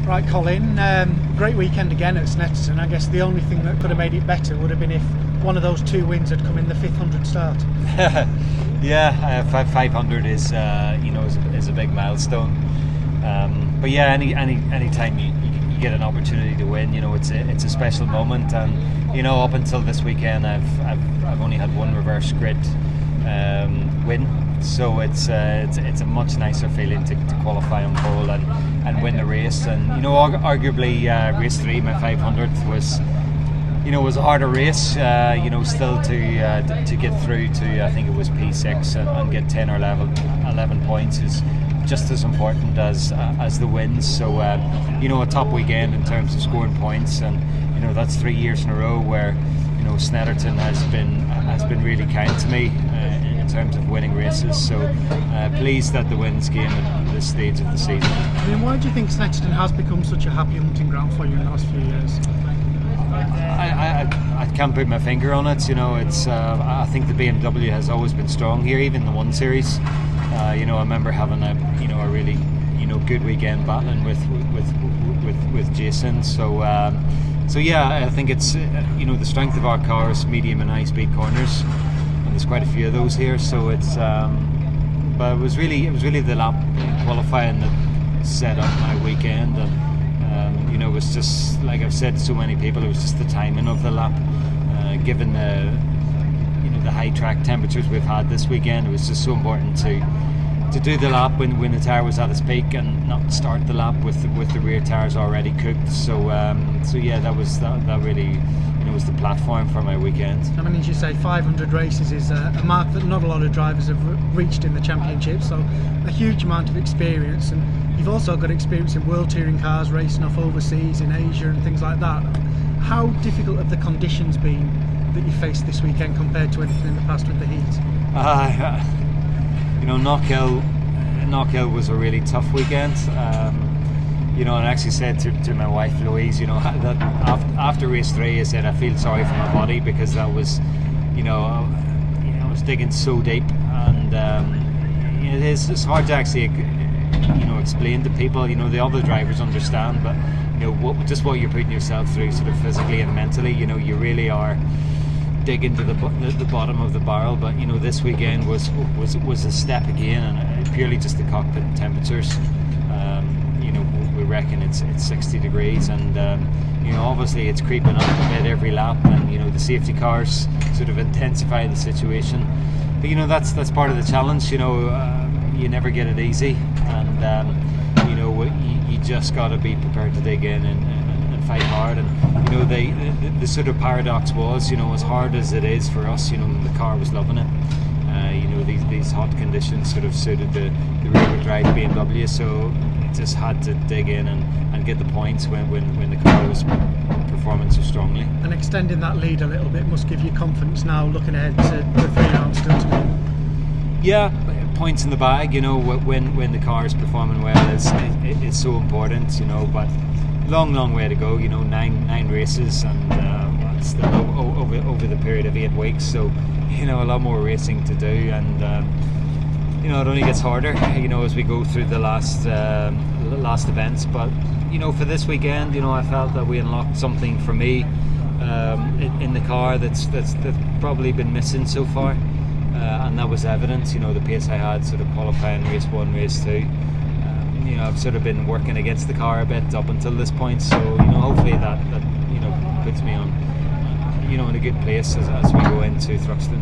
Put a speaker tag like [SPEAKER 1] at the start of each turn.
[SPEAKER 1] Right, Colin, great weekend again at Snetterton. I guess the only thing that could have made it better would have been if one of those 2 wins had come in the 500 start.
[SPEAKER 2] Yeah, 500 is is a big milestone. But yeah, any time you get an opportunity to win, it's a special moment. And up until this weekend, I've only had one reverse grid win, so it's a much nicer feeling to qualify on pole and win the race. And arguably race 3, my 500th was a harder race. Still to get through to, I think it was P6 and get 10 or 11 points is just as important as the wins. So a top weekend in terms of scoring points, and that's 3 years in a row where Snetterton has been really kind to me in terms of winning races. So pleased that the wins came at this stage of the season.
[SPEAKER 1] I mean, why do you think Snetterton has become such a happy hunting ground for you in the last few years?
[SPEAKER 2] I can't put my finger on it. I think the BMW has always been strong here, even the 1 Series. I remember having a really good weekend battling with Jason. So yeah, I think it's the strength of our cars, medium and high speed corners, and there's quite a few of those here. So it's but it was really the lap qualifying that set up my weekend. And it was just, like I've said to so many people, it was just the timing of the lap, given the high track temperatures we've had this weekend. It was just so important to do the lap when the tyre was at its peak and not start the lap with the rear tyres already cooked. So yeah, that really was the platform for my weekend.
[SPEAKER 1] I mean, as you say, 500 races is a mark that not a lot of drivers have reached in the championship, so a huge amount of experience. And you've also got experience in world touring cars, racing off overseas in Asia and things like that. How difficult have the conditions been that you faced this weekend compared to anything in the past with the heat?
[SPEAKER 2] Knockhill was a really tough weekend. And I actually said to my wife Louise, that after race 3, I said I feel sorry for my body, because that was, I was digging so deep, and it's hard to actually, explain to people. The other drivers understand, but just what you're putting yourself through, sort of physically and mentally, you really are digging to the bottom of the barrel. But this weekend was a step again, and purely just the cockpit temperatures. We reckon it's 60 degrees, and obviously it's creeping up a bit every lap, and the safety cars sort of intensify the situation. But that's part of the challenge. You never get it easy, and you just got to be prepared to dig in and fight hard. And the sort of paradox was, as hard as it is for us, the car was loving it. These hot conditions sort of suited the rear drive BMW, so just had to dig in and get the points when the car was performing so strongly.
[SPEAKER 1] And extending that lead a little bit must give you confidence now, looking ahead to the 3 rounds still to come.
[SPEAKER 2] Yeah, points in the bag, when the car is performing well is so important, but long way to go. 9 races, and still over the period of 8 weeks, so a lot more racing to do, and it only gets harder as we go through the last events. But for this weekend, I felt that we unlocked something for me in the car that's probably been missing so far, and that was evident. The pace I had sort of qualifying race 1, race 2. I've sort of been working against the car a bit up until this point, so hopefully that puts me on in a good place as we go into Thruxton.